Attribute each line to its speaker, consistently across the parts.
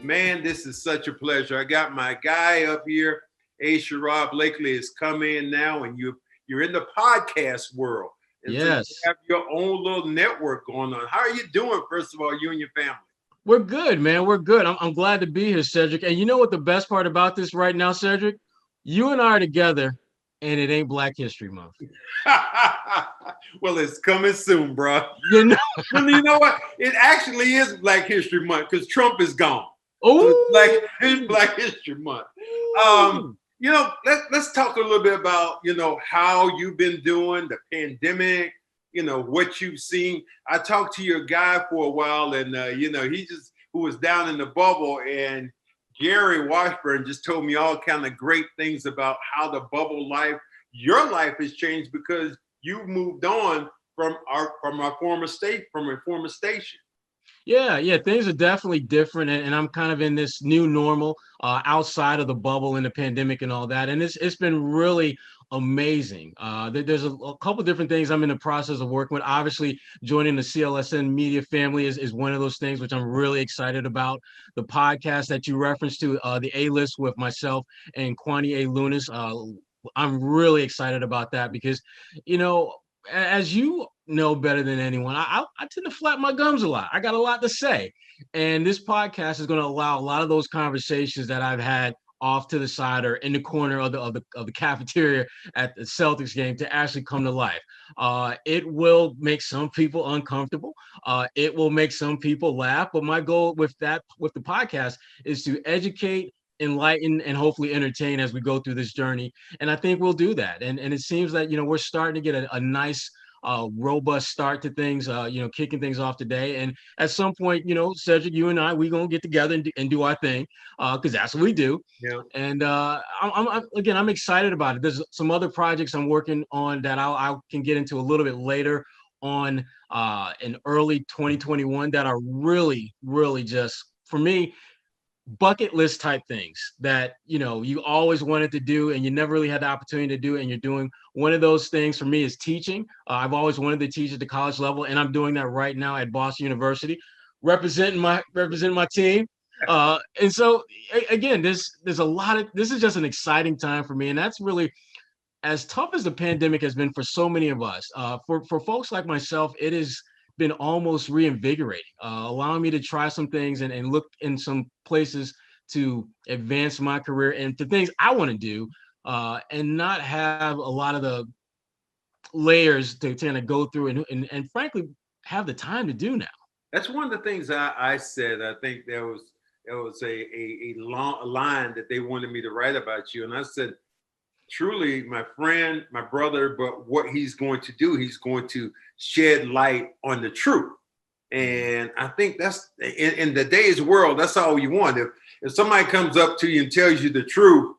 Speaker 1: Man, this is such a pleasure. I got my guy up here. Sherrod Blakely is coming in now, and you're in the podcast world. And so you
Speaker 2: Yes.
Speaker 1: have your own little network going on. How are you doing, first of all, you and your family?
Speaker 2: We're good, man. We're good. I'm glad to be here, Cedric. And you know what the best part about this right now, Cedric? You and I are together, and it ain't Black History Month.
Speaker 1: Well, it's coming soon, bro.
Speaker 2: You know?
Speaker 1: Well, you know what? It actually is Black History Month because Trump is gone. So
Speaker 2: Oh,
Speaker 1: it's Black History Month. Let's talk a little bit about, how you've been doing, the pandemic, what you've seen. I talked to your guy for a while, and who was down in the bubble, and Gary Washburn just told me all kind of great things about how the bubble life, your life has changed because you've moved on from a former station.
Speaker 2: yeah. Things are definitely different, and I'm kind of in this new normal outside of the bubble and the pandemic and all that. And it's been really amazing. There's a couple different things I'm in the process of working with. Obviously, joining the CLSN Media family is one of those things which I'm really excited about. The podcast that you referenced to, the A-List with myself and Kwani Lunis. I'm really excited about that because, as you know better than anyone, I tend to flap my gums a lot. I got a lot to say. And this podcast is going to allow a lot of those conversations that I've had off to the side or in the corner of the cafeteria at the Celtics game to actually come to life. It will make some people uncomfortable. It will make some people laugh. But my goal with the podcast is to educate, enlighten, and hopefully entertain as we go through this journey. And I think we'll do that. And it seems that, we're starting to get a nice robust start to things, kicking things off today. And at some point, Cedric, you and I, we're going to get together and do our thing because that's what we do.
Speaker 1: Yeah.
Speaker 2: And I'm excited about it. There's some other projects I'm working on that I can get into a little bit later on in early 2021 that are really, really just, for me, bucket list type things that you always wanted to do and you never really had the opportunity to do, and you're doing. One of those things for me is teaching. I've always wanted to teach at the college level, and I'm doing that right now at Boston University, representing my team. And so again, there's a lot of, this is just an exciting time for me, and that's really, as tough as the pandemic has been for so many of us, for folks like myself, it has been almost reinvigorating, allowing me to try some things and look in some places to advance my career and to things I want to do, and not have a lot of the layers to kind of go through and frankly have the time to do now.
Speaker 1: That's one of the things I said. I think there was a long line that they wanted me to write about you, and I said, truly, my friend, my brother, but what he's going to do, he's going to shed light on the truth. And I think that's in today's world, that's all you want. If somebody comes up to you and tells you the truth,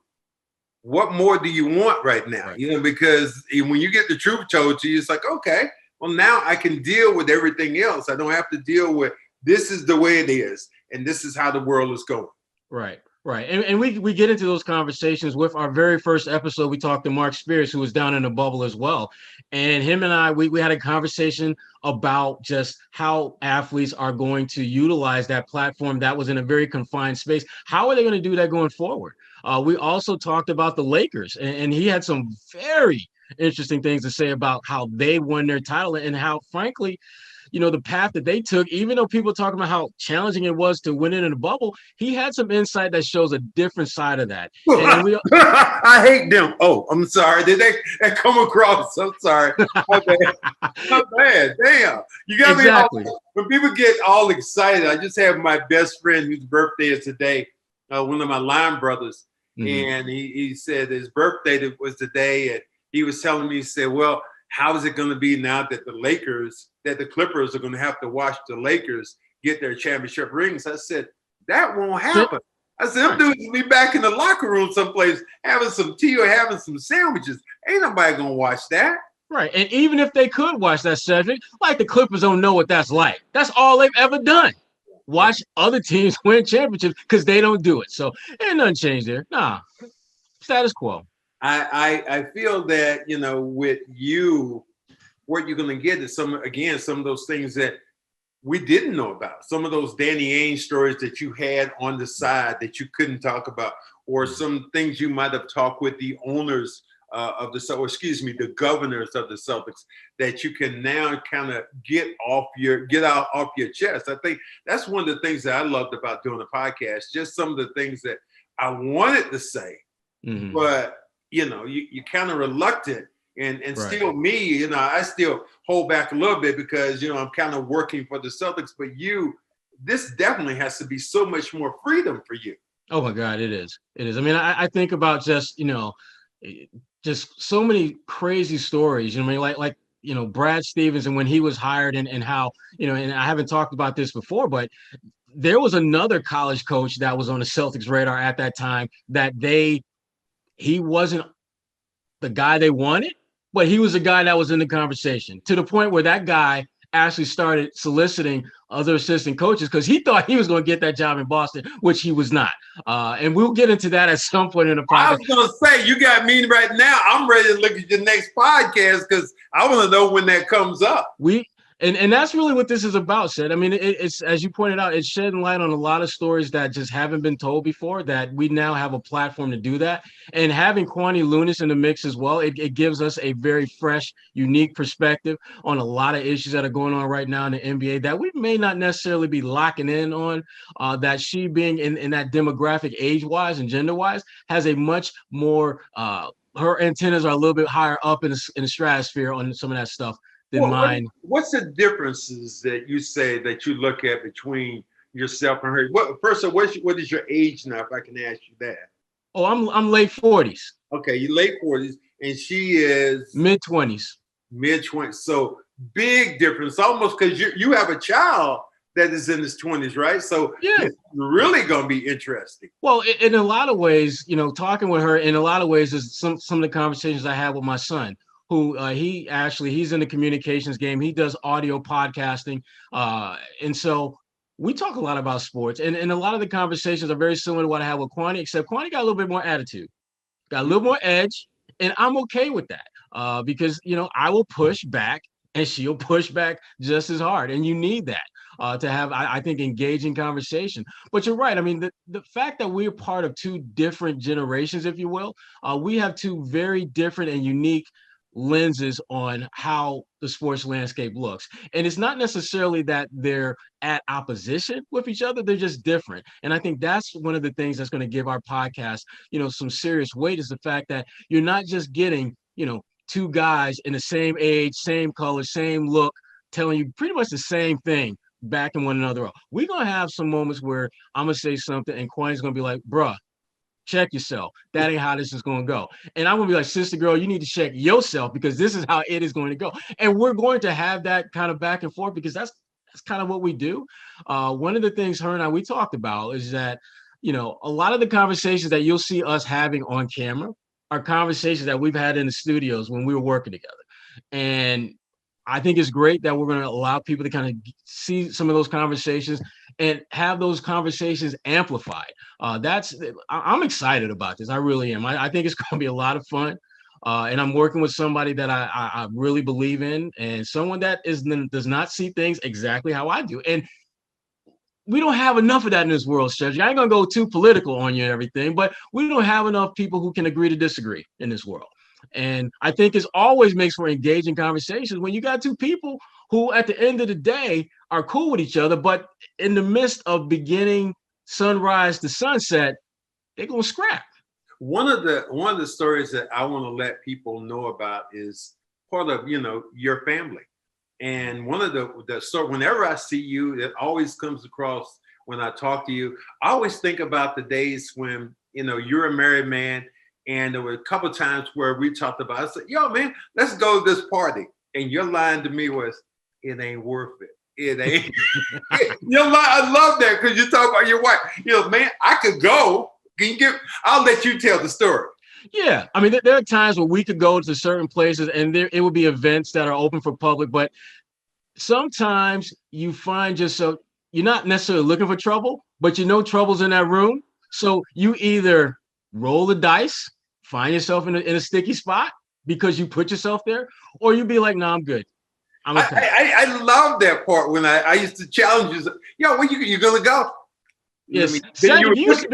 Speaker 1: what more do you want right now?
Speaker 2: Right.
Speaker 1: Because when you get the truth told to you, it's like, okay, well, now I can deal with everything else. I don't have to deal with this is the way it is, and this is how the world is going.
Speaker 2: Right. And we get into those conversations. With our very first episode, we talked to Mark Spears, who was down in the bubble as well. And him and I, we had a conversation about just how athletes are going to utilize that platform that was in a very confined space. How are they going to do that going forward? We also talked about the Lakers, and he had some very interesting things to say about how they won their title and how, frankly, the path that they took, even though people talking about how challenging it was to win it in a bubble, he had some insight that shows a different side of that. And
Speaker 1: I hate them. Oh, I'm sorry. Did they come across? I'm sorry. My bad. My bad. Damn. You got
Speaker 2: exactly.
Speaker 1: me all, when people get all excited, I just have my best friend whose birthday is today, one of my line brothers. Mm-hmm. And he said his birthday was today, and he was telling me, he said, well, how is it going to be now that the Clippers are going to have to watch the Lakers get their championship rings? I said, that won't happen. I said, them dudes will be back in the locker room someplace having some tea or having some sandwiches. Ain't nobody going to watch that.
Speaker 2: Right. And even if they could watch that, Cedric, like the Clippers don't know what that's like. That's all they've ever done. Watch other teams win championships because they don't do it. So ain't nothing changed there. Nah, status quo.
Speaker 1: I feel that, with you, what you're going to get is some of those things that we didn't know about. Some of those Danny Ainge stories that you had on the side that you couldn't talk about, or some things you might have talked with the owners of the governors of the Celtics that you can now kind of get off your chest. I think that's one of the things that I loved about doing the podcast. Just some of the things that I wanted to say, but you're kind of reluctant. And right. Still me, I still hold back a little bit because, I'm kind of working for the Celtics, but this definitely has to be so much more freedom for you.
Speaker 2: Oh my God, it is. It is. I mean, I think about just so many crazy stories. I mean, like Brad Stevens and when he was hired and how, and I haven't talked about this before, but there was another college coach that was on the Celtics radar at that time that he wasn't the guy they wanted, but he was the guy that was in the conversation to the point where that guy actually started soliciting other assistant coaches because he thought he was going to get that job in Boston, which he was not. And we'll get into that at some point in the podcast.
Speaker 1: I was going to say, you got me right now. I'm ready to look at your next podcast because I want to know when that comes up.
Speaker 2: And that's really what this is about, Shed. I mean, it's as you pointed out, it's shedding light on a lot of stories that just haven't been told before, that we now have a platform to do that. And having Kwani Lunis in the mix as well, it gives us a very fresh, unique perspective on a lot of issues that are going on right now in the NBA that we may not necessarily be locking in on, that she being in that demographic age-wise and gender-wise has a much more, her antennas are a little bit higher up in the stratosphere on some of that stuff. Mine.
Speaker 1: What's the differences that you say that you look at between yourself and her? First of all, what is your age now, if I can ask you that?
Speaker 2: Oh, I'm late 40s.
Speaker 1: Okay, you're late 40s, and she is
Speaker 2: mid 20s.
Speaker 1: Mid 20s. So big difference, almost because you have a child that is in his 20s, right? So yeah, it's really going to be interesting.
Speaker 2: Well, in a lot of ways, talking with her in a lot of ways is some of the conversations I had with my son, who he's in the communications game. He does audio podcasting. And so we talk a lot about sports. And a lot of the conversations are very similar to what I had with Kwani, except Kwani got a little bit more attitude, got a little more edge. And I'm okay with that because, I will push back and she'll push back just as hard. And you need that to have, I think, engaging conversation. But you're right. I mean, the fact that we're part of two different generations, if you will, we have two very different and unique lenses on how the sports landscape looks. And it's not necessarily that they're at opposition with each other, they're just different. And I think that's one of the things that's going to give our podcast, some serious weight, is the fact that you're not just getting, two guys in the same age, same color, same look, telling you pretty much the same thing, backing one another up. We're going to have some moments where I'm going to say something and Kwani's going to be like, bruh, check yourself. That ain't how this is going to go. And I'm going to be like, sister girl, you need to check yourself because this is how it is going to go. And we're going to have that kind of back and forth because that's kind of what we do. One of the things her and we talked about is that, a lot of the conversations that you'll see us having on camera are conversations that we've had in the studios when we were working together. And I think it's great that we're going to allow people to kind of see some of those conversations and have those conversations amplified. I'm excited about this. I really am. I think it's going to be a lot of fun. And I'm working with somebody that I really believe in, and someone that does not see things exactly how I do. And we don't have enough of that in this world, Cedric. I ain't going to go too political on you and everything, but we don't have enough people who can agree to disagree in this world. And I think it always makes for engaging conversations when you got two people who at the end of the day are cool with each other, but in the midst of beginning sunrise to sunset, they're going to scrap.
Speaker 1: One of the stories that I want to let people know about is part of, your family. And one of the story, whenever I see you, it always comes across when I talk to you. I always think about the days when, you're a married man. And there were a couple of times where we talked about, I said, yo, man, let's go to this party. And your line to me was, it ain't worth it. It ain't. I love that because you talk about your wife. Man, I could go. I'll let you tell the story.
Speaker 2: Yeah. I mean, there are times where we could go to certain places and it would be events that are open for public. But sometimes you find yourself, you're not necessarily looking for trouble, but trouble's in that room. So you either roll the dice, find yourself in a sticky spot because you put yourself there, or you be like, no, I'm good.
Speaker 1: I love that part when I used to challenge you. Yo, where you gonna go?
Speaker 2: Yes, Cedric used to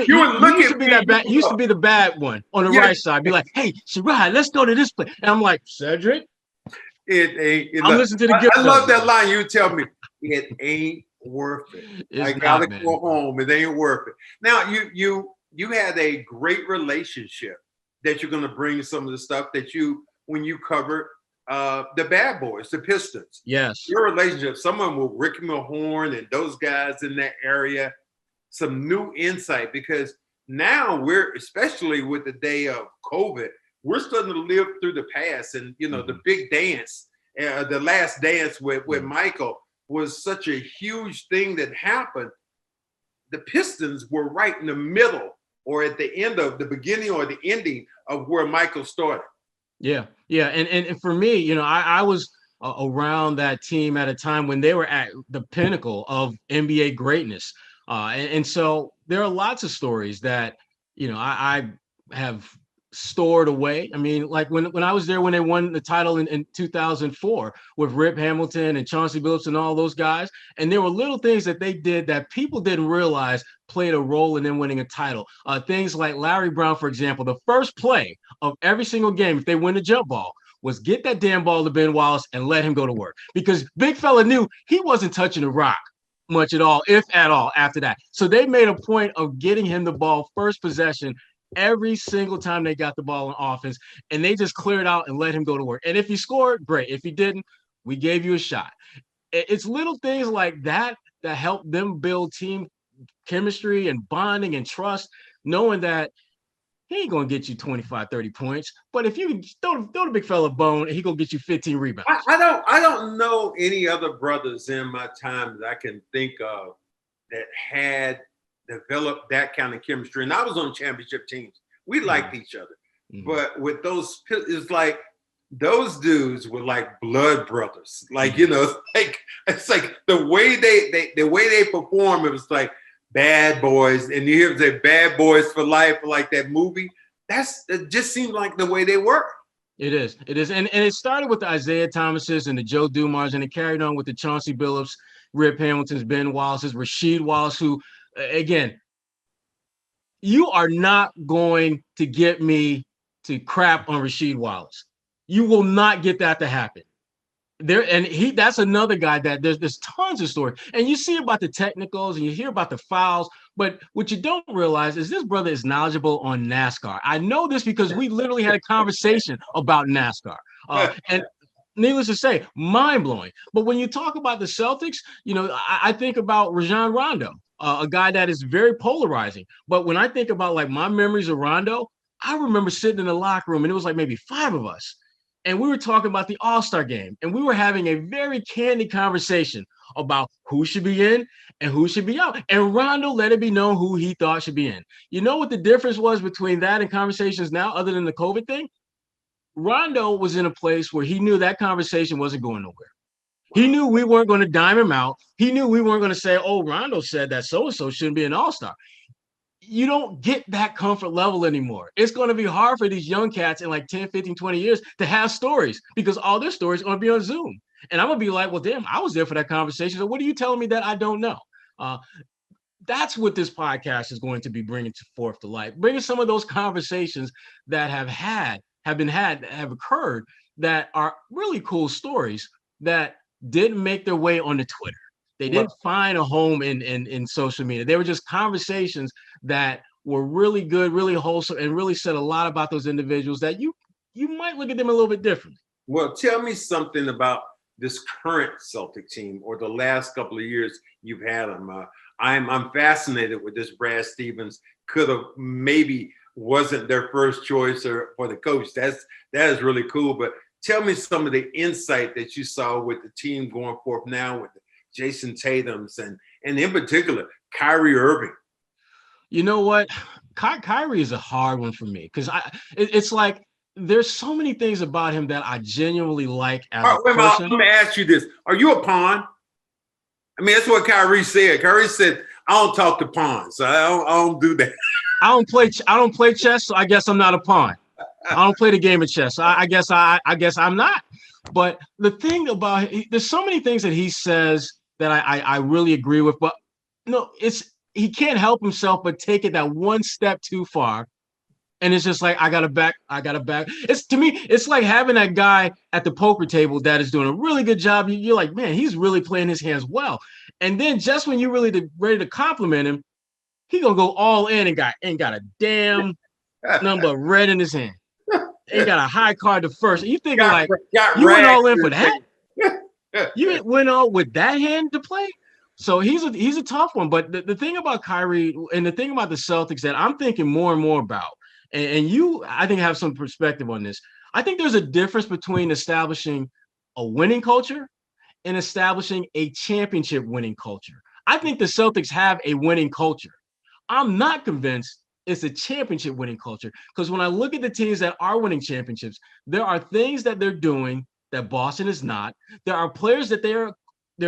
Speaker 2: be the bad one on the right side. Be like, hey, Sherrod, let's go to this place. And I'm like, Cedric, I'm listening to the gift.
Speaker 1: I love that line. You tell me it ain't worth it. I gotta go home. It ain't worth it. Now you had a great relationship that you're gonna bring some of the stuff that when you covered the Bad Boys, the Pistons.
Speaker 2: Yes.
Speaker 1: Your relationship, someone with Ricky Mahorn and those guys in that area, some new insight, because now we're, especially with the day of COVID, we're starting to live through the past. And, the big dance, the last dance with Michael was such a huge thing that happened. The Pistons were right in the middle or at the end of the beginning or the ending of where Michael started.
Speaker 2: Yeah. And for me, I was around that team at a time when they were at the pinnacle of NBA greatness. And so there are lots of stories that, I have stored away. I mean, like when I was there, when they won the title in 2004 with Rip Hamilton and Chauncey Billups and all those guys. And there were little things that they did that people didn't realize played a role in them winning a title. Things like Larry Brown, for example, the first play of every single game, if they win the jump ball, was get that damn ball to Ben Wallace and let him go to work, because big fella knew he wasn't touching the rock much at all, if at all, after that. So they made a point of getting him the ball first possession every single time they got the ball on offense, and they just cleared out and let him go to work. And if he scored, great. If he didn't, we gave you a shot. It's little things like that that help them build team chemistry and bonding and trust, knowing that he ain't going to get you 25, 30 points. But if you throw the big fella a bone, he going to get you 15 rebounds.
Speaker 1: I don't know any other brothers in my time that I can think of that had developed that kind of chemistry. And I was on championship teams. We liked each other. Mm-hmm. But with those, it's like those dudes were like blood brothers. Like, it's like the way they perform, it was like Bad Boys, and you hear them say Bad Boys for Life, like that movie. It just seemed like the way they were.
Speaker 2: It is. And it started with the Isaiah Thomases and the Joe Dumars, and it carried on with the Chauncey Billups, Rip Hamiltons, Ben Wallace's, Rasheed Wallace, who, again, you are not going to get me to crap on Rasheed Wallace. You will not get that to happen. That's another guy that there's tons of stories, and you see about the technicals and you hear about the fouls, but what you don't realize is this brother is knowledgeable on NASCAR. I know this because we literally had a conversation about NASCAR, and needless to say, mind-blowing. But when you talk about the Celtics, I think about Rajon Rondo, a guy that is very polarizing. But when I think about like my memories of Rondo, I remember sitting in the locker room and it was like maybe 5 of us. And we were talking about the All-Star game, and we were having a very candid conversation about who should be in and who should be out. And Rondo let it be known who he thought should be in. You know what the difference was between that and conversations now, other than the COVID thing? Rondo was in a place where he knew that conversation wasn't going nowhere. He knew we weren't going to dime him out. He knew we weren't going to say, oh, Rondo said that so-and-so shouldn't be an All-Star. You don't get that comfort level anymore. It's going to be hard for these young cats in like 10, 15, 20 years to have stories, because all their stories are going to be on Zoom. And I'm going to be like, well, damn, I was there for that conversation. So what are you telling me that I don't know? That's what this podcast is going to be bringing forth to light, bringing some of those conversations that have occurred that are really cool stories that didn't make their way onto Twitter. They didn't find a home in social media. They were just conversations that were really good, really wholesome, and really said a lot about those individuals that you might look at them a little bit differently.
Speaker 1: Well, tell me something about this current Celtic team or the last couple of years you've had them. I'm fascinated with this. Brad Stevens could have maybe wasn't their first choice or for the coach. That is really cool. But tell me some of the insight that you saw with the team going forth now with Jason Tatum's and in particular Kyrie Irving.
Speaker 2: You know what? Kyrie is a hard one for me because it's like there's so many things about him that I genuinely like as a person.
Speaker 1: Let me ask you this. Are you a pawn? I mean, that's what Kyrie said. Kyrie said, I don't talk to pawns. So I don't do that.
Speaker 2: I don't play chess, so I guess I'm not a pawn. I don't play the game of chess. So I guess I'm not. But the thing about there's so many things that he says that I really agree with, but no, he can't help himself but take it that one step too far. And it's just like, I gotta back. It's to me, it's like having that guy at the poker table that is doing a really good job. You're like, man, he's really playing his hands well. And then just when you're really ready to compliment him, he gonna go all in and ain't got a damn number of red in his hand. Ain't got a high card to first. You thinking you went all in for that? You went all with that hand to play? So he's a tough one. But the thing about Kyrie and the thing about the Celtics that I'm thinking more and more about, and you, I think, have some perspective on this. I think there's a difference between establishing a winning culture and establishing a championship winning culture. I think the Celtics have a winning culture. I'm not convinced it's a championship winning culture, because when I look at the teams that are winning championships, there are things that they're doing that Boston is not. There are players that they're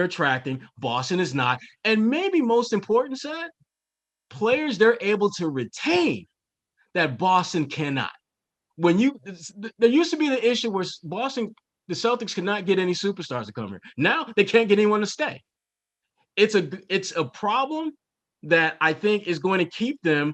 Speaker 2: attracting, Boston is not. And maybe most important, Seth, players they're able to retain that Boston cannot. There used to be the issue where the Celtics could not get any superstars to come here. Now they can't get anyone to stay. It's a problem that I think is going to keep them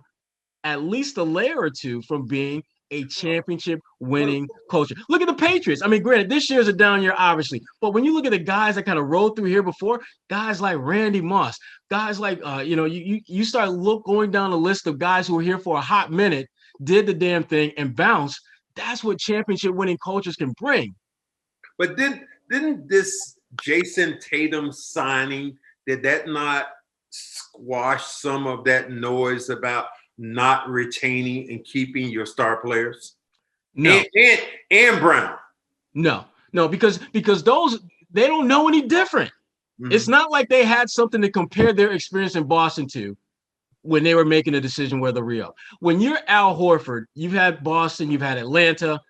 Speaker 2: at least a layer or two from being a championship winning culture. Look at the Patriots. I mean, granted, this year's a down year, obviously, but when you look at the guys that kind of rolled through here before, guys like Randy Moss, guys like, you start going down the list of guys who were here for a hot minute, did the damn thing and bounced. That's what championship winning cultures can bring.
Speaker 1: But didn't this Jason Tatum signing, did that not squash some of that noise about not retaining and keeping your star players?
Speaker 2: No.
Speaker 1: And Brown.
Speaker 2: No, because those, they don't know any different. Mm-hmm. It's not like they had something to compare their experience in Boston to when they were making a decision whether to re-up. When you're Al Horford, you've had Boston, you've had Atlanta.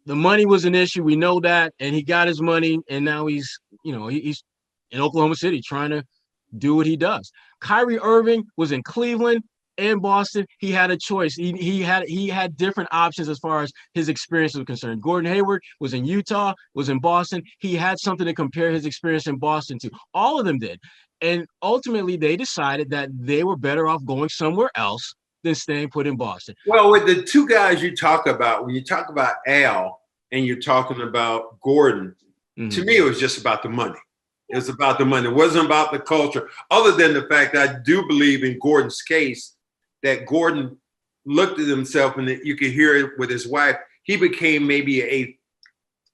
Speaker 2: The money was an issue. We know that. And he got his money. And now he's in Oklahoma City trying to do what he does. Kyrie Irving was in Cleveland and Boston. He had a choice. He had different options as far as his experience was concerned. Gordon Hayward was in Utah, was in Boston. He had something to compare his experience in Boston to. All of them did. And ultimately, they decided that they were better off going somewhere else than staying put in Boston.
Speaker 1: Well, with the two guys you talk about, when you talk about Al and you're talking about Gordon, to me, it was just about the money. It was about the money. It wasn't about the culture, other than the fact that I do believe in Gordon's case that Gordon looked at himself, and that you could hear it with his wife. He became maybe a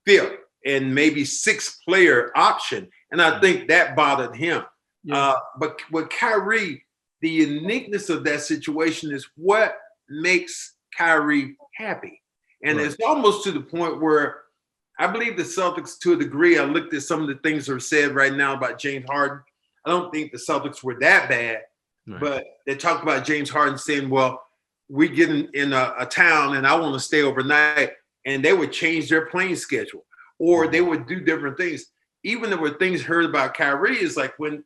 Speaker 1: fifth and maybe sixth player option. And I think that bothered him. Yeah. But with Kyrie, the uniqueness of that situation is what makes Kyrie happy. And It's almost to the point where I believe the Celtics, to a degree, I looked at some of the things that are said right now about James Harden. I don't think the Celtics were that bad, but they talked about James Harden saying, well, we get in a town and I want to stay overnight, and they would change their plane schedule, or they would do different things. Even there were things heard about Kyrie is like when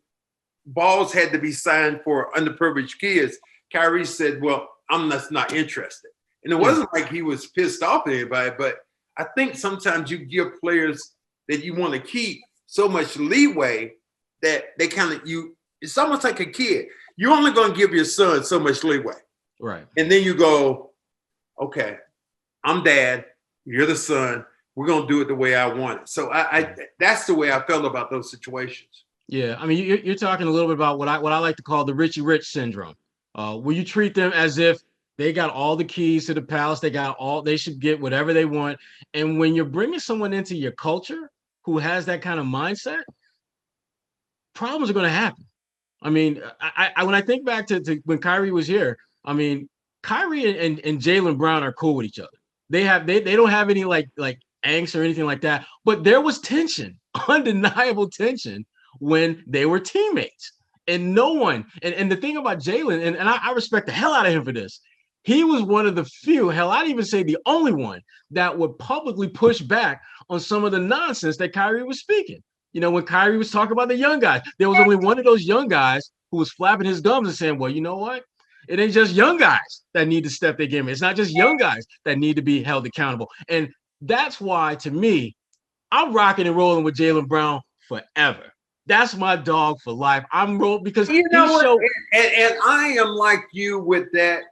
Speaker 1: balls had to be signed for underprivileged kids, Kyrie said, well, I'm just not interested. And it wasn't like he was pissed off at anybody, but I think sometimes you give players that you want to keep so much leeway that they it's almost like a kid. You're only going to give your son so much leeway.
Speaker 2: Right.
Speaker 1: And then you go, okay, I'm dad, you're the son, we're going to do it the way I want it. So I that's the way I felt about those situations.
Speaker 2: Yeah, I mean, you're talking a little bit about what I like to call the Richie Rich syndrome, where you treat them as if they got all the keys to the palace. They should get whatever they want. And when you're bringing someone into your culture who has that kind of mindset, problems are going to happen. I mean, when I think back to when Kyrie was here, I mean, Kyrie and Jaylen Brown are cool with each other. They don't have any like angst or anything like that. But there was tension, undeniable tension, when they were teammates. And no one, and the thing about Jaylen, and I respect the hell out of him for this, he was one of the few, hell, I'd even say the only one, that would publicly push back on some of the nonsense that Kyrie was speaking. You know, when Kyrie was talking about the young guys, there was only one of those young guys who was flapping his gums and saying, well, you know what? It ain't just young guys that need to step their game. It's not just young guys that need to be held accountable. And that's why, to me, I'm rocking and rolling with Jaylen Brown forever. That's my dog for life. I'm rolling because
Speaker 1: You know what?
Speaker 2: showed.
Speaker 1: And I am like you with that.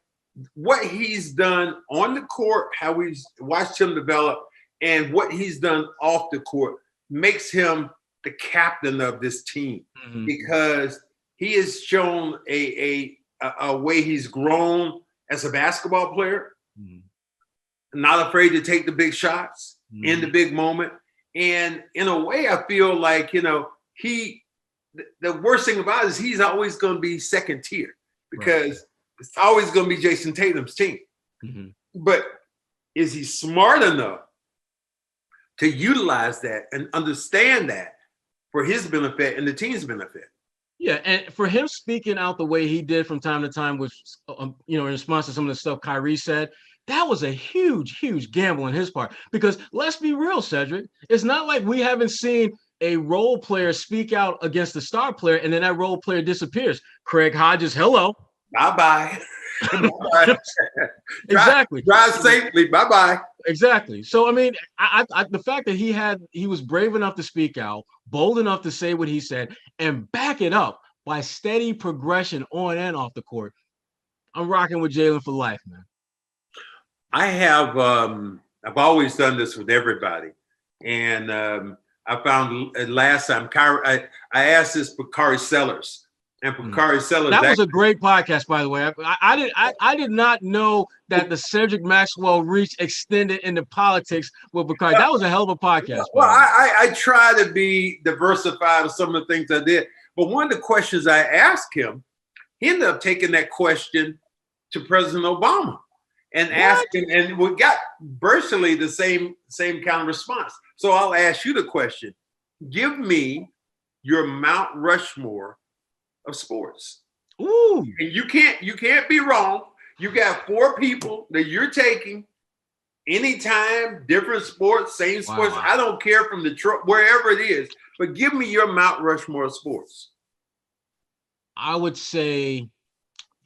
Speaker 1: What he's done on the court, how we've watched him develop, and what he's done off the court makes him the captain of this team because he has shown a way he's grown as a basketball player, not afraid to take the big shots in the big moment. And in a way, I feel like, the worst thing about it is he's always going to be second tier because it's always going to be Jason Tatum's team. But is he smart enough to utilize that and understand that for his benefit and the team's benefit?
Speaker 2: Yeah, and for him speaking out the way he did from time to time with, in response to some of the stuff Kyrie said, that was a huge, huge gamble on his part. Because let's be real, Cedric, it's not like we haven't seen a role player speak out against the star player and then that role player disappears. Craig Hodges, hello.
Speaker 1: Bye-bye.
Speaker 2: Exactly.
Speaker 1: Drive safely. Bye-bye.
Speaker 2: Exactly. So, I mean, the fact that he was brave enough to speak out, bold enough to say what he said, and back it up by steady progression on and off the court. I'm rocking with Jaylen for life, man.
Speaker 1: I have, I've always done this with everybody. And I found last time, I asked this for Corey Sellers. And for Corey Sellers,
Speaker 2: that was a great podcast, by the way. I did not know that the Cedric Maxwell reach extended into politics with Bakari. That was a hell of a podcast.
Speaker 1: Well, I try to be diversified with some of the things I did. But one of the questions I asked him, he ended up taking that question to President Obama and asking, and we got virtually the same kind of response. So I'll ask you the question: give me your Mount Rushmore of sports.
Speaker 2: Ooh. And
Speaker 1: you can't be wrong. You got 4 people that you're taking anytime, different sports, same sports. Wow. I don't care from Detroit, wherever it is, but give me your Mount Rushmore of sports.
Speaker 2: I would say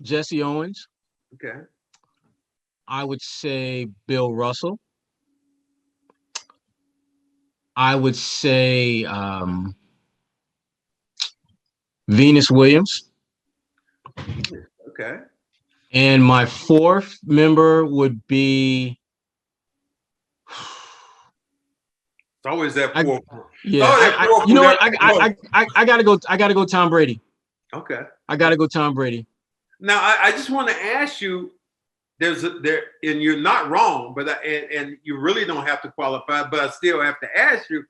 Speaker 2: Jesse Owens.
Speaker 1: Okay.
Speaker 2: I would say Bill Russell. I would say Venus Williams.
Speaker 1: Okay.
Speaker 2: And my 4th member would be.
Speaker 1: It's always that 4.
Speaker 2: You know what? I gotta go. I gotta go. Tom Brady.
Speaker 1: Okay.
Speaker 2: I gotta go. Tom Brady.
Speaker 1: Now I just want to ask you. And you're not wrong, but and you really don't have to qualify, but I still have to ask you,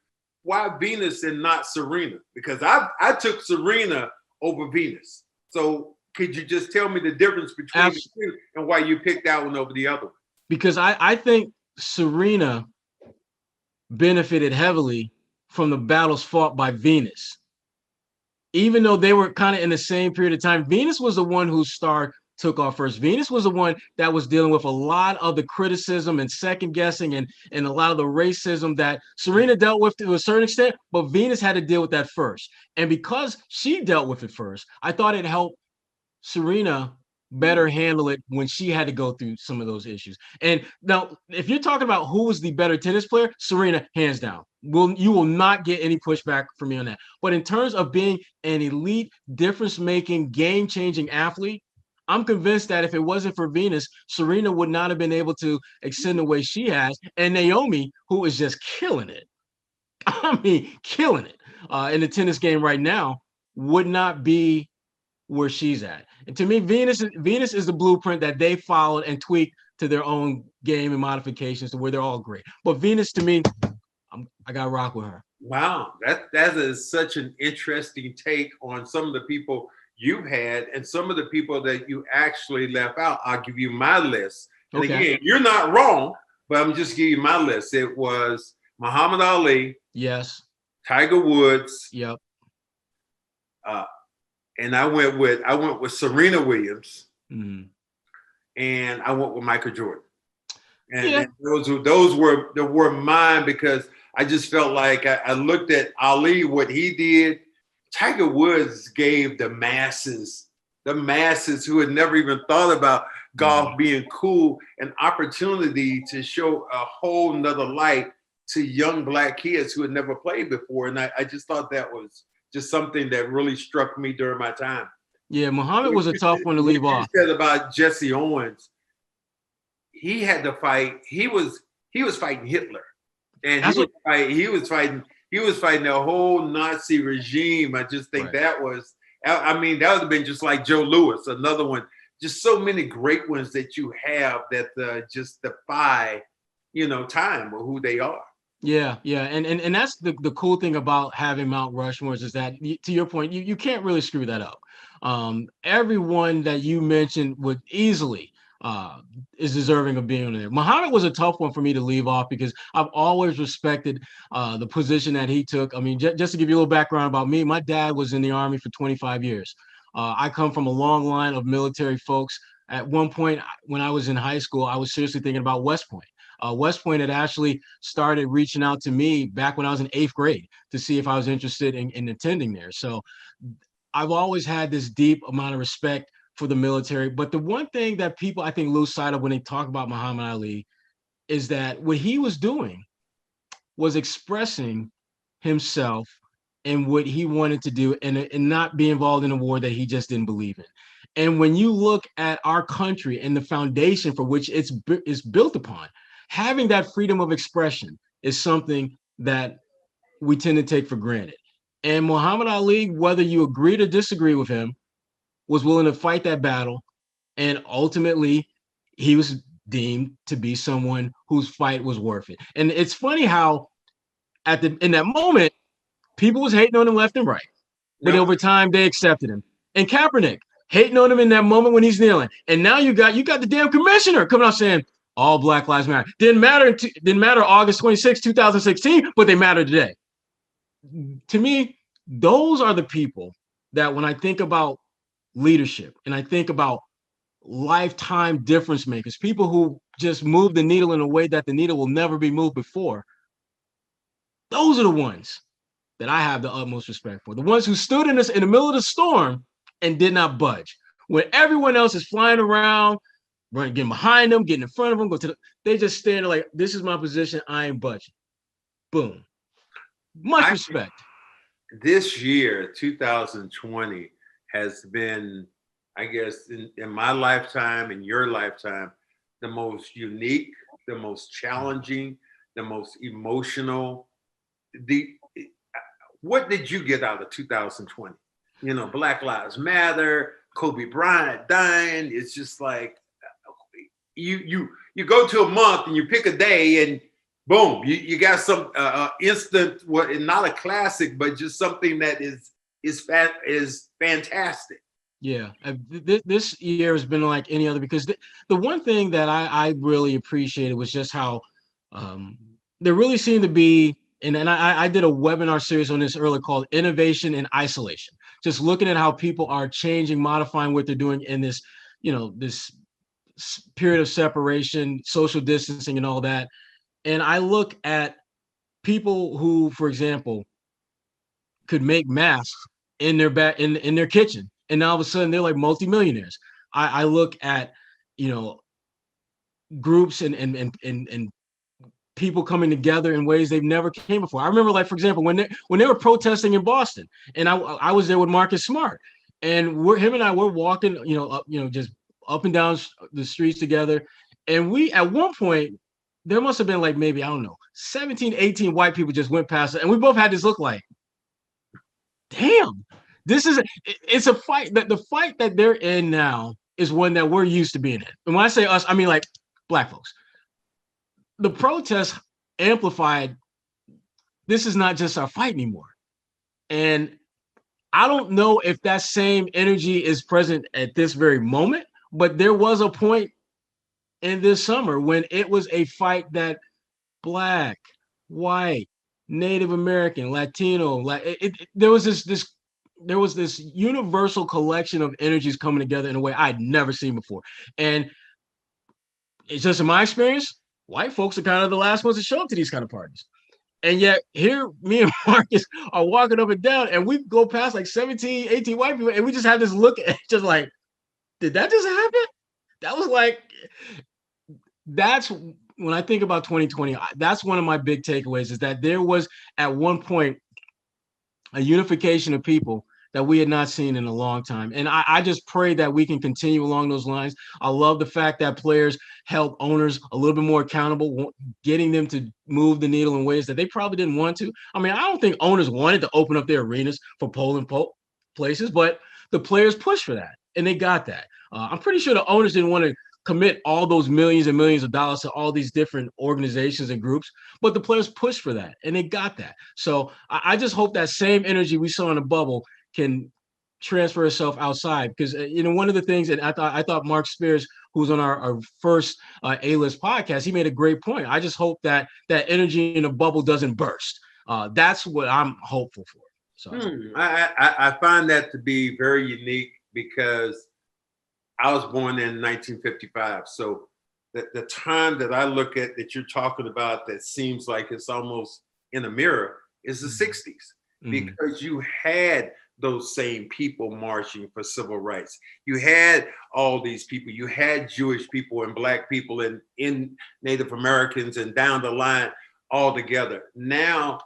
Speaker 1: why Venus and not Serena? Because I took Serena over Venus. So could you just tell me the difference between the two and why you picked that one over the other one?
Speaker 2: Because I think Serena benefited heavily from the battles fought by Venus. Even though they were kind of in the same period of time, Venus was the one whose star took off first. Venus was the one that was dealing with a lot of the criticism and second guessing and a lot of the racism that Serena dealt with to a certain extent, but Venus had to deal with that first. And because she dealt with it first, I thought it helped Serena better handle it when she had to go through some of those issues. And now, if you're talking about who was the better tennis player, Serena, hands down. You will not get any pushback from me on that. But in terms of being an elite, difference-making, game-changing athlete, I'm convinced that if it wasn't for Venus, Serena would not have been able to extend the way she has. And Naomi, who is just killing it, I mean, killing it in the tennis game right now, would not be where she's at. And to me, Venus is the blueprint that they followed and tweaked to their own game and modifications to where they're all great. But Venus, to me, I got to rock with her.
Speaker 1: Wow, that is such an interesting take on some of the people you've had and some of the people that you actually left out. I'll give you my list. And again, you're not wrong, but I'm just giving you my list. It was Muhammad Ali.
Speaker 2: Yes.
Speaker 1: Tiger Woods.
Speaker 2: Yep.
Speaker 1: And I went with Serena Williams.
Speaker 2: Mm-hmm.
Speaker 1: And I went with Michael Jordan. And those were mine because I just felt like I looked at Ali, what he did. Tiger Woods gave the masses who had never even thought about golf being cool, an opportunity to show a whole nother light to young Black kids who had never played before. And I just thought that was just something that really struck me during my time.
Speaker 2: Yeah, Muhammad was a tough one to leave off.
Speaker 1: You said about Jesse Owens, he had to fight. He was fighting Hitler, and he was fighting the whole Nazi regime. I just think that was. I mean, that would have been just like Joe Louis, another one. Just so many great ones that you have that just defy, time or who they are.
Speaker 2: Yeah, and that's the cool thing about having Mount Rushmore is that, to your point, you can't really screw that up. Everyone that you mentioned would easily is deserving of being on there. Muhammad was a tough one for me to leave off because I've always respected the position that he took. I mean, just to give you a little background about me, my dad was in the Army for 25 years. I come from a long line of military folks. At one point, when I was in high school, I was seriously thinking about West Point. West Point had actually started reaching out to me back when I was in 8th grade to see if I was interested in attending there. So I've always had this deep amount of respect for the military. But the one thing that people, I think, lose sight of when they talk about Muhammad Ali is that what he was doing was expressing himself and what he wanted to do and not be involved in a war that he just didn't believe in. And when you look at our country and the foundation for which it's built upon, having that freedom of expression is something that we tend to take for granted. And Muhammad Ali, whether you agree or disagree with him, was willing to fight that battle. And ultimately, he was deemed to be someone whose fight was worth it. And it's funny how in that moment, people was hating on him left and right. But over time, they accepted him. And Kaepernick, hating on him in that moment when he's kneeling. And now you got the damn commissioner coming out saying, all Black Lives Matter. Didn't matter August 26, 2016, but they matter today. To me, those are the people that when I think about leadership and I think about lifetime difference makers, people who just move the needle in a way that the needle will never be moved before, those are the ones that I have the utmost respect for. The ones who stood in the middle of the storm and did not budge. When everyone else is flying around, getting behind them, getting in front of them, they just stand there like, this is my position, I ain't budging. Boom. Much respect.
Speaker 1: This year, 2020, has been, I guess, in my lifetime, in your lifetime, the most unique, the most challenging, the most emotional. What did you get out of 2020? Black Lives Matter, Kobe Bryant dying. It's just like, you go to a month and you pick a day and boom, you got some instant, not a classic, but just something that is fantastic.
Speaker 2: Yeah, this year has been like any other because the one thing that I really appreciated was just how there really seemed to be, and I did a webinar series on this earlier called Innovation in Isolation, just looking at how people are changing, modifying what they're doing in this, this period of separation, social distancing and all that. And I look at people who, for example, could make masks in their kitchen. And all of a sudden they're like multimillionaires. I look at, groups and people coming together in ways they've never came before. I remember, like, for example, when they were protesting in Boston and I was there with Marcus Smart and him and I were walking, just up and down the streets together. And we, at one point, there must have been like maybe, I don't know, 17, 18 white people just went past it. And we both had this look like, damn, it's a fight. The fight that they're in now is one that we're used to being in. And when I say us, I mean like Black folks. The protests amplified, this is not just our fight anymore. And I don't know if that same energy is present at this very moment, but there was a point in this summer when it was a fight that Black, white, Native American, Latino, there was this universal collection of energies coming together in a way I'd never seen before. And it's just in my experience, white folks are kind of the last ones to show up to these kind of parties. And yet here, me and Marcus are walking up and down and we go past like 17, 18 white people and we just have this look at just like, did that just happen? That was like, that's when I think about 2020, that's one of my big takeaways, is that there was at one point a unification of people that we had not seen in a long time. And I just pray that we can continue along those lines. I love the fact that players held owners a little bit more accountable, getting them to move the needle in ways that they probably didn't want to. I mean, I don't think owners wanted to open up their arenas for polling places, but the players pushed for that, and they got that. I'm pretty sure the owners didn't want to commit all those millions and millions of dollars to all these different organizations and groups, but the players pushed for that, and they got that. So I just hope that same energy we saw in the bubble can transfer itself outside, because one of the things that I thought Mark Spears, who's on our first A-list podcast, he made a great point. I just hope that energy in the bubble doesn't burst. That's what I'm hopeful for. So
Speaker 1: I find that to be very unique, because I was born in 1955. So the time that I look at that you're talking about that seems like it's almost in a mirror is the 60s, because you had those same people marching for civil rights. You had all these people. You had Jewish people and Black people and in Native Americans and down the line all together. Now,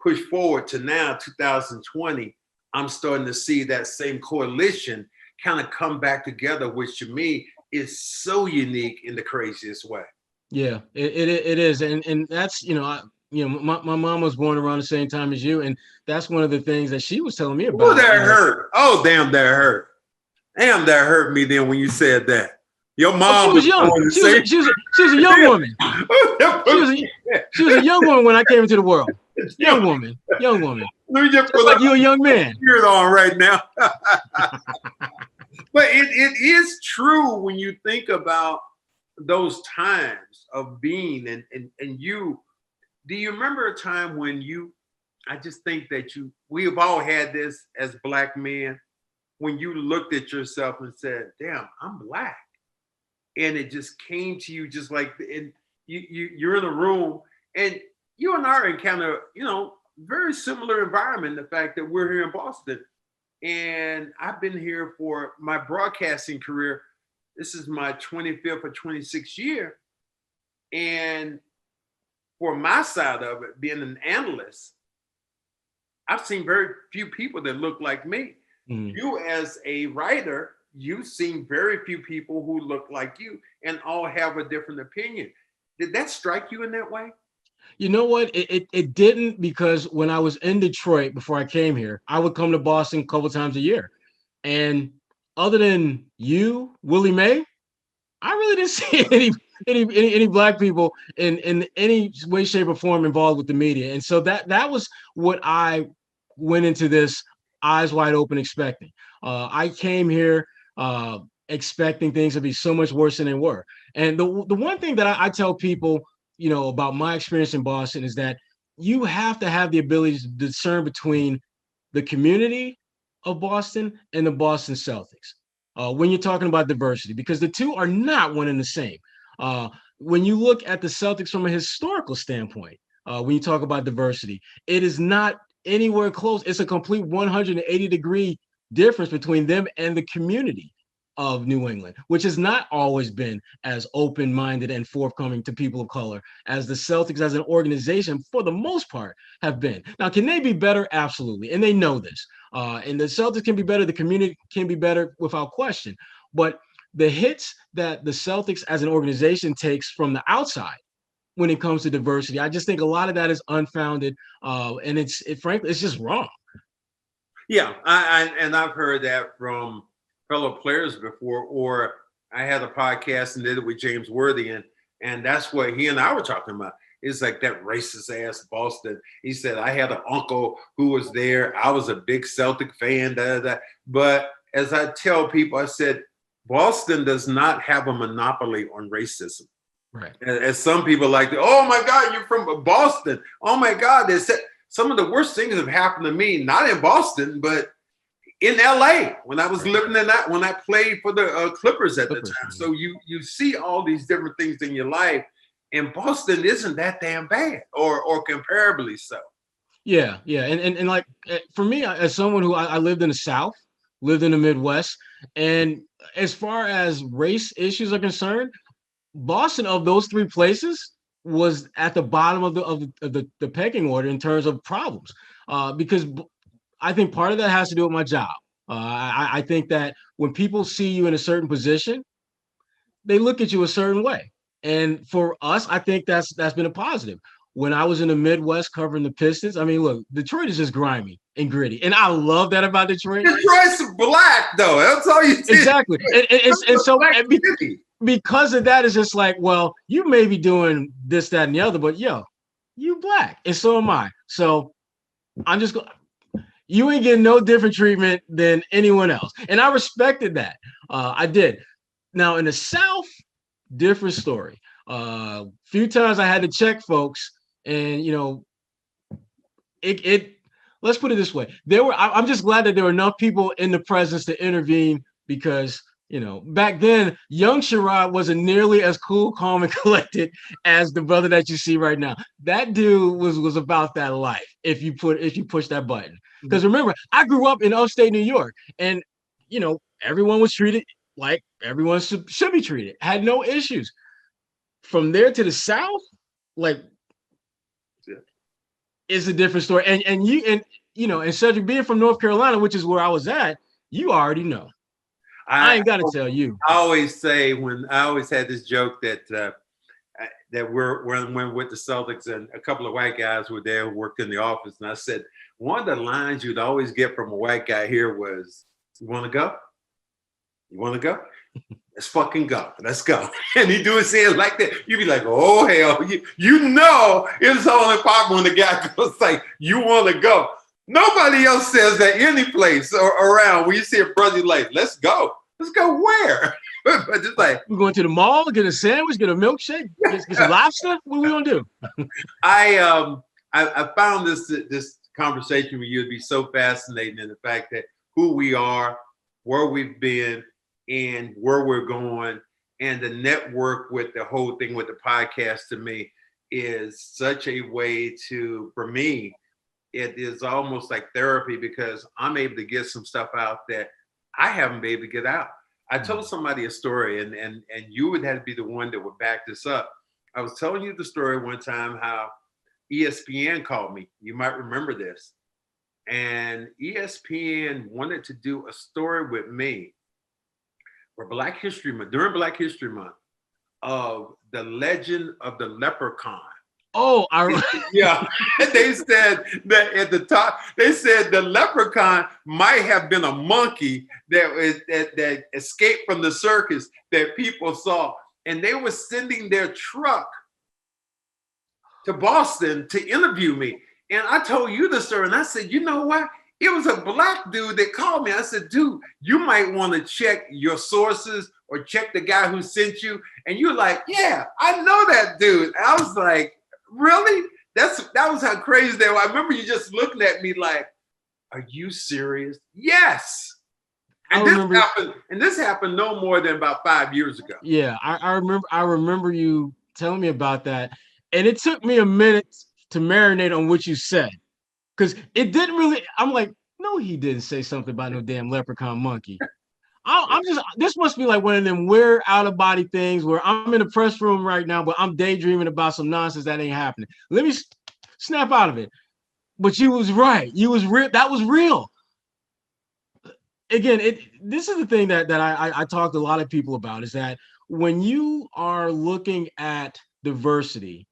Speaker 1: push forward to now, 2020, I'm starting to see that same coalition kind of come back together, which to me is so unique in the craziest way.
Speaker 2: Yeah, it is. And that's, my mom was born around the same time as you. And that's one of the things that she was telling me about.
Speaker 1: Oh, that hurt. Oh, damn, that hurt. Damn, that hurt me then when you said that. Your mom
Speaker 2: was young. She was a young woman. She was a young woman when I came into the world. Young woman. Let me just put like you a young man.
Speaker 1: You're on right now. But it is true when you think about those times of being and you. Do you remember a time when I just think that we have all had this as Black men, when you looked at yourself and said, damn, I'm Black. And it just came to you just like, and you're in a room, and you and I are in kind of, very similar environment. The fact that we're here in Boston, and I've been here for my broadcasting career. This is my 25th or 26th year. And for my side of it, being an analyst, I've seen very few people that look like me. You as a writer, you've seen very few people who look like you and all have a different opinion. Did that strike you in that way?
Speaker 2: You know what? It didn't, because when I was in Detroit before I came here, I would come to Boston a couple times a year. And other than you, Willie May, I really didn't see any Black people in any way, shape, or form involved with the media. And so that was what I went into this eyes wide open expecting. I came here expecting things to be so much worse than they were. And the one thing that I tell people, about my experience in Boston, is that you have to have the ability to discern between the community of Boston and the Boston Celtics when you're talking about diversity, because the two are not one and the same. When you look at the Celtics from a historical standpoint, when you talk about diversity, it is not anywhere close. It's a complete 180-degree difference between them and the community of New England, which has not always been as open-minded and forthcoming to people of color as the Celtics as an organization, for the most part, have been. Now, can they be better? Absolutely. And they know this. And the Celtics can be better. The community can be better without question. But the hits that the Celtics as an organization takes from the outside when it comes to diversity, I just think a lot of that is unfounded. And frankly, it's just wrong.
Speaker 1: Yeah. I've heard that from fellow players before, or I had a podcast and did it with James Worthy, and that's what he and I were talking about. It's like that racist ass Boston. He said, I had an uncle who was there. I was a big Celtic fan, but as I tell people, I said, Boston does not have a monopoly on racism.
Speaker 2: Right.
Speaker 1: As some people like, oh my God, you're from Boston. Oh my God, some of the worst things have happened to me, not in Boston, but in LA, when I was living in that, when I played for the Clippers at the time. So you see all these different things in your life, and Boston isn't that damn bad, or comparably so.
Speaker 2: Yeah. And like, for me, as someone who I lived in the South, lived in the Midwest, and as far as race issues are concerned, Boston, of those three places, was at the bottom of the pecking order in terms of problems, because I think part of that has to do with my job. I think that when people see you in a certain position, they look at you a certain way. And for us, I think that's been a positive. When I was in the Midwest covering the Pistons, I mean, look, Detroit is just grimy and gritty, and I love that about Detroit.
Speaker 1: Detroit's black, though. That's all you see.
Speaker 2: Exactly, and so because of that, it's just like, well, you may be doing this, that, and the other, but yo, you black, and so am I. So I'm just going. You ain't getting no different treatment than anyone else, and I respected that. I did. Now in the South, different story. Few times I had to check folks, and it. Let's put it this way: I'm just glad that there were enough people in the presence to intervene, because back then, young Sherrod wasn't nearly as cool, calm, and collected as the brother that you see right now. That dude was about that life. If you push that button, because remember, I grew up in upstate New York, and everyone was treated like everyone should be treated. Had no issues. From there to the South, like, it's a different story. And Cedric, being from North Carolina, which is where I was at, you already know. I ain't got to tell you.
Speaker 1: I always say, I always had this joke that when with the Celtics, and a couple of white guys were there who worked in the office, and I said, one of the lines you'd always get from a white guy here was, "You want to go? You want to go? Let's fucking go. Let's go." And he do his hands like that. You'd be like, "Oh hell!" It's only popular when the guy goes like, "You want to go?" Nobody else says that any place around where you see a brother like, "Let's go." Let's go where? But just like,
Speaker 2: we're going to the mall, get a sandwich, get a milkshake, get some lobster. What are we gonna do?
Speaker 1: I found this conversation with you to be so fascinating, in the fact that who we are, where we've been, and where we're going, and the network with the whole thing with the podcast, to me, is such a way to, for me, it is almost like therapy, because I'm able to get some stuff out that I haven't been able to get out. I told somebody a story, and you would have to be the one that would back this up. I was telling you the story one time how ESPN called me. You might remember this. And ESPN wanted to do a story with me for Black History Month, during Black History Month, of the legend of the leprechaun.
Speaker 2: Oh,
Speaker 1: yeah. They said that at the top, they said the leprechaun might have been a monkey that escaped from the circus that people saw. And they were sending their truck to Boston to interview me. And I told you the story, and I said, you know what? It was a black dude that called me. I said, dude, you might want to check your sources or check the guy who sent you. And you're like, yeah, I know that dude. And I was like, really? That was how crazy they were. I remember you just looking at me like, are you serious? Yes. And this happened no more than about 5 years ago.
Speaker 2: Yeah, I remember you telling me about that. And it took me a minute to marinate on what you said. Because it didn't really, I'm like, no, he didn't say something about no damn leprechaun monkey. This must be like one of them weird out of body things where I'm in the press room right now, but I'm daydreaming about some nonsense that ain't happening. Let me snap out of it. But you was right. You was real. That was real. Again, this is the thing that I talk to a lot of people about, is that when you are looking at diversity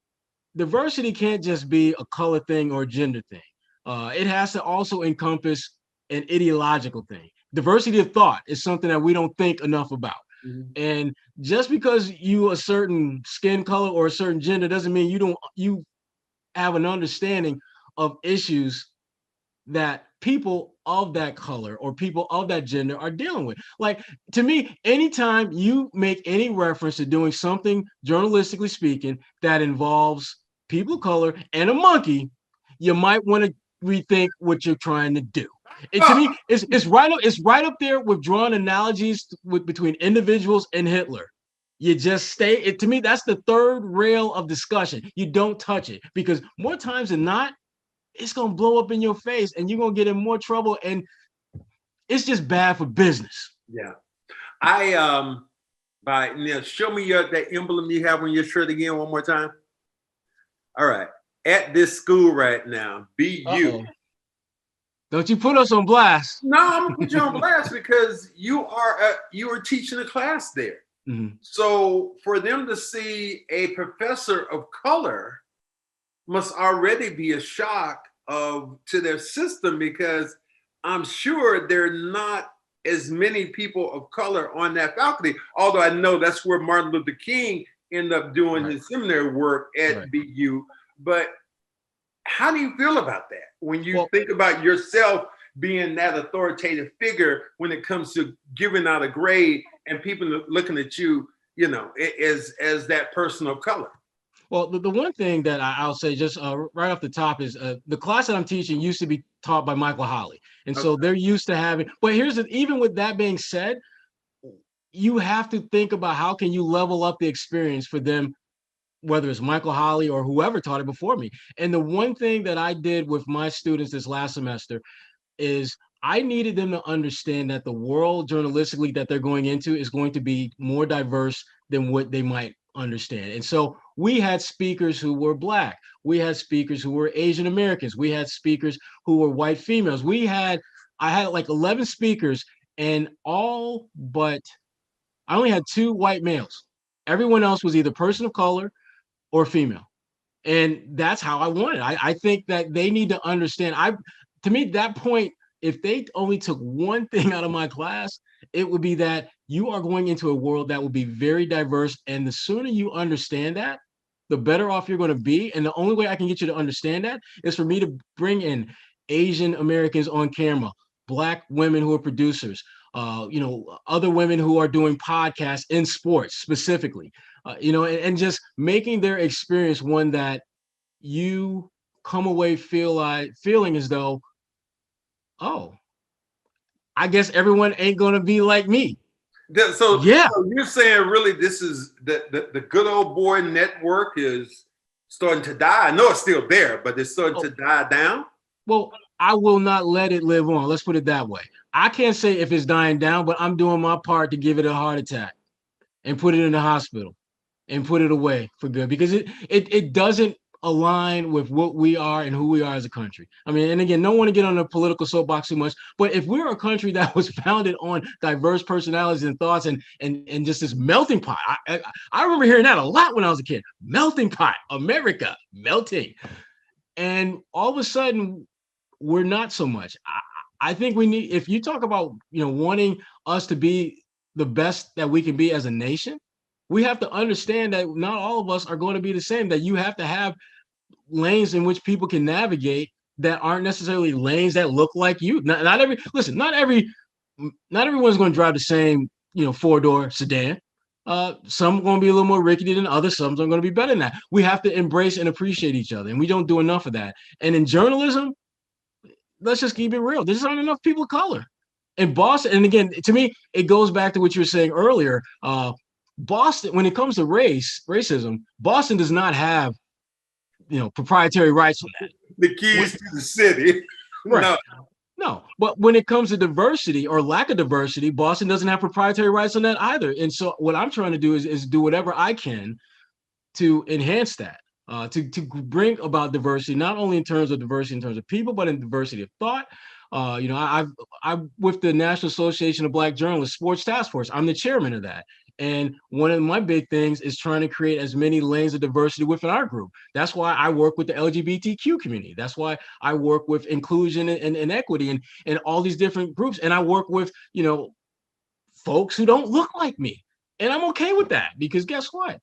Speaker 2: can't just be a color thing or a gender thing. It has to also encompass an ideological thing. Diversity of thought is something that we don't think enough about. Mm-hmm. And just because you a certain skin color or a certain gender doesn't mean you have an understanding of issues that people of that color or people of that gender are dealing with. Like, to me, anytime you make any reference to doing something, journalistically speaking, that involves people of color and a monkey, you might want to rethink what you're trying to do. To me, it's right up there with drawing analogies between individuals and Hitler. You just stay. To me, that's the third rail of discussion. You don't touch it, because more times than not, it's gonna blow up in your face, and you're gonna get in more trouble, and it's just bad for business.
Speaker 1: Yeah, show me that emblem you have on your shirt again one more time. All right. At this school right now, BU.
Speaker 2: Don't you put us on blast.
Speaker 1: No, I'm gonna put you on blast because you are teaching a class there.
Speaker 2: Mm-hmm.
Speaker 1: So for them to see a professor of color must already be a shock to their system, because I'm sure there are not as many people of color on that faculty. Although I know that's where Martin Luther King ended up doing his seminary work at BU. But how do you feel about that when you think about yourself being that authoritative figure when it comes to giving out a grade and people looking at you, as that person of color?
Speaker 2: Well, the one thing that I'll say just right off the top is the class that I'm teaching used to be taught by Michael Holley. And so they're used to having, but even with that being said, you have to think about how can you level up the experience for them, whether it's Michael Holley or whoever taught it before me. And the one thing that I did with my students this last semester is I needed them to understand that the world journalistically that they're going into is going to be more diverse than what they might understand. And so we had speakers who were Black. We had speakers who were Asian Americans. We had speakers who were white females. I had like 11 speakers, and all but I only had 2 white males. Everyone else was either person of color or female. And that's how I want it. I think that they need to understand. To me, that point, if they only took one thing out of my class, it would be that you are going into a world that will be very diverse. And the sooner you understand that, the better off you're going to be. And the only way I can get you to understand that is for me to bring in Asian Americans on camera, Black women who are producers, other women who are doing podcasts in sports specifically, and just making their experience one that you come away feeling as though, oh, I guess everyone ain't going to be like me.
Speaker 1: So you're saying really this is the good old boy network is starting to die. I know it's still there, but it's starting to die down.
Speaker 2: Well, I will not let it live on. Let's put it that way. I can't say if it's dying down, but I'm doing my part to give it a heart attack and put it in the hospital and put it away for good, because it doesn't align with what we are and who we are as a country. I mean, and again, don't want to get on the political soapbox too much, but if we're a country that was founded on diverse personalities and thoughts and just this melting pot, I remember hearing that a lot when I was a kid. Melting pot, America, melting. And all of a sudden, we're not so much. I think we need, if you talk about, wanting us to be the best that we can be as a nation, we have to understand that not all of us are going to be the same, that you have to have lanes in which people can navigate that aren't necessarily lanes that look like you. Not everyone's going to drive the same, 4-door sedan. Some are going to be a little more rickety than others. Some are going to be better than that. We have to embrace and appreciate each other, and we don't do enough of that. And in journalism, let's just keep it real. There's not enough people of color in Boston. And again, to me, it goes back to what you were saying earlier. Boston, when it comes to racism, Boston does not have, proprietary rights for that.
Speaker 1: The keys to the city.
Speaker 2: Right. No. But when it comes to diversity or lack of diversity, Boston doesn't have proprietary rights on that either. And so what I'm trying to do is do whatever I can to enhance that, to bring about diversity, not only in terms of diversity in terms of people, but in diversity of thought. I'm with the National Association of Black Journalists Sports Task Force. I'm the chairman of that. And one of my big things is trying to create as many lanes of diversity within our group. That's why I work with the LGBTQ community. That's why I work with inclusion and equity and all these different groups. And I work with, folks who don't look like me. And I'm okay with that, because guess what?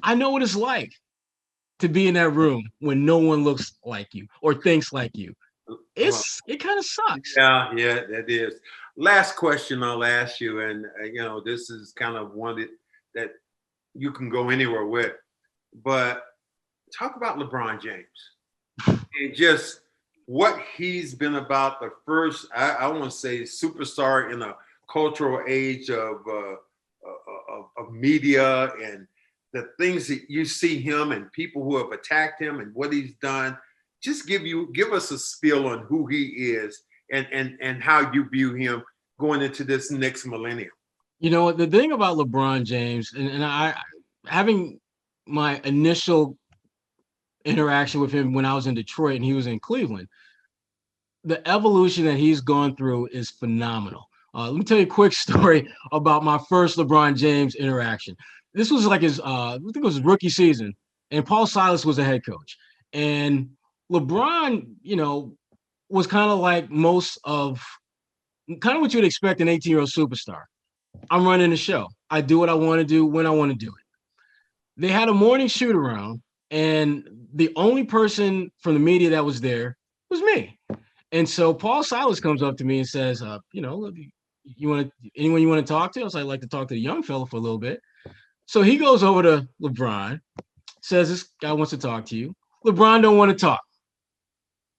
Speaker 2: I know what it's like to be in that room when no one looks like you or thinks like you. It kind of sucks.
Speaker 1: Yeah, that is. Last question I'll ask you, and this is kind of one that you can go anywhere with, but talk about LeBron James and just what he's been about. The first, I want to say, superstar in a cultural age of media, and the things that you see him and people who have attacked him and what he's done. Just give us a spiel on who he is and how you view him going into this next millennium.
Speaker 2: The thing about LeBron James, and I having my initial interaction with him when I was in Detroit and he was in Cleveland. The evolution that he's gone through is phenomenal. Let me tell you a quick story about my first LeBron James interaction. This was like his, I think it was his rookie season, and Paul Silas was the head coach. And LeBron, was kind of like kind of what you'd expect an 18-year-old superstar. I'm running the show. I do what I want to do when I want to do it. They had a morning shoot around, and the only person from the media that was there was me. And so Paul Silas comes up to me and says, anyone you want to talk to? I was like, I'd like to talk to the young fella for a little bit. So he goes over to LeBron, says, this guy wants to talk to you. LeBron don't want to talk.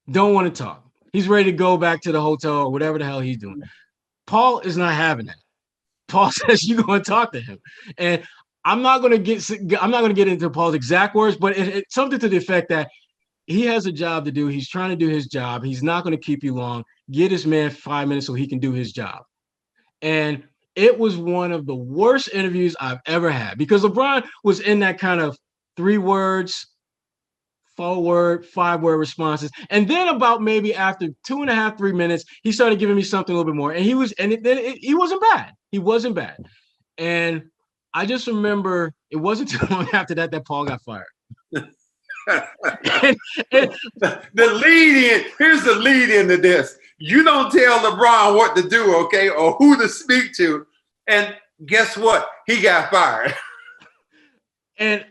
Speaker 2: Don't want to talk. He's ready to go back to the hotel or whatever the hell he's doing. Paul is not having that. Paul says, you're going to talk to him. And I'm not going to get into Paul's exact words, but it's something to the effect that he has a job to do. He's trying to do his job. He's not going to keep you long. Get this man 5 minutes so he can do his job. And it was one of the worst interviews I've ever had because LeBron was in that kind of 3 words, 4-word, 5-word responses. And then about maybe after 2.5, 3 minutes, he started giving me something a little bit more. And he wasn't bad. He wasn't bad. And I just remember it wasn't too long after that Paul got fired.
Speaker 1: The lead in, here's the lead into this. You don't tell LeBron what to do, okay, or who to speak to. And guess what? He got fired.
Speaker 2: And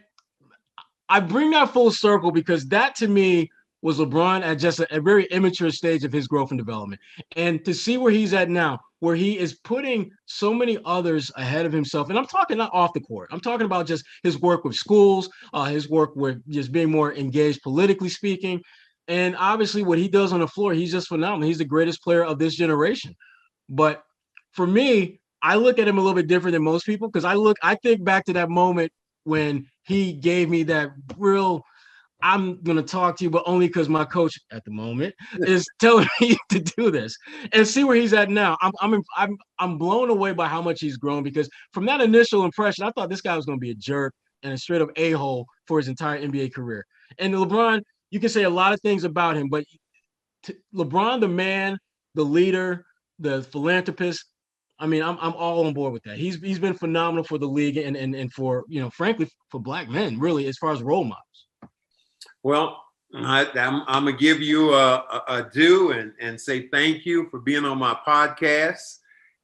Speaker 2: I bring that full circle because that to me was LeBron at just a very immature stage of his growth and development. And to see where he's at now, where he is putting so many others ahead of himself. And I'm talking not off the court. I'm talking about just his work with schools, his work with just being more engaged politically speaking. And obviously what he does on the floor, he's just phenomenal. He's the greatest player of this generation. But for me, I look at him a little bit different than most people because I think back to that moment when he gave me that real, I'm going to talk to you, but only because my coach at the moment is telling me to do this, and see where he's at now. I'm blown away by how much he's grown because from that initial impression, I thought this guy was going to be a jerk and a straight up a-hole for his entire NBA career. And LeBron, you can say a lot of things about him, but LeBron, the man, the leader, the philanthropist, I mean, I'm all on board with that. He's been phenomenal for the league and for, frankly, for black men, really, as far as role models.
Speaker 1: Well, I'm going to give you a due and say thank you for being on my podcast.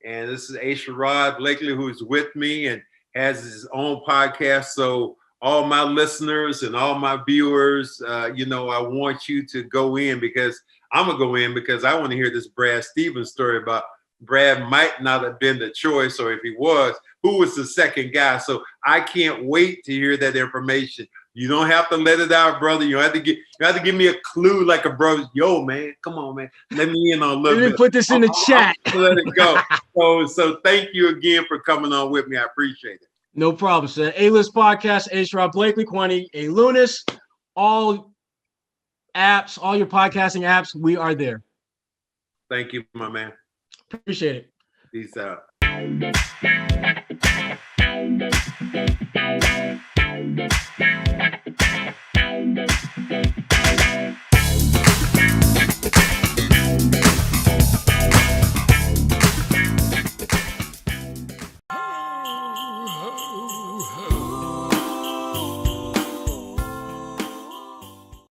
Speaker 1: And this is Sherrod Blakely, who is with me and has his own podcast. So all my listeners and all my viewers, I want you to go in because I'm going to go in because I want to hear this Brad Stevens story about Brad might not have been the choice, or if he was, who was the second guy. So I can't wait to hear that information. You don't have to let it out, brother. You have to give me a clue like a brother. Yo, man, come on, man. Let me in on a little bit.
Speaker 2: Let me put this in the chat.
Speaker 1: Let it go. So thank you again for coming on with me. I appreciate it.
Speaker 2: No problem, sir. A-List Podcast, Sherrod Blakely, Kwani Lunis, all apps, all your podcasting apps, we are there.
Speaker 1: Thank you, my man.
Speaker 2: Appreciate it.
Speaker 1: Peace out.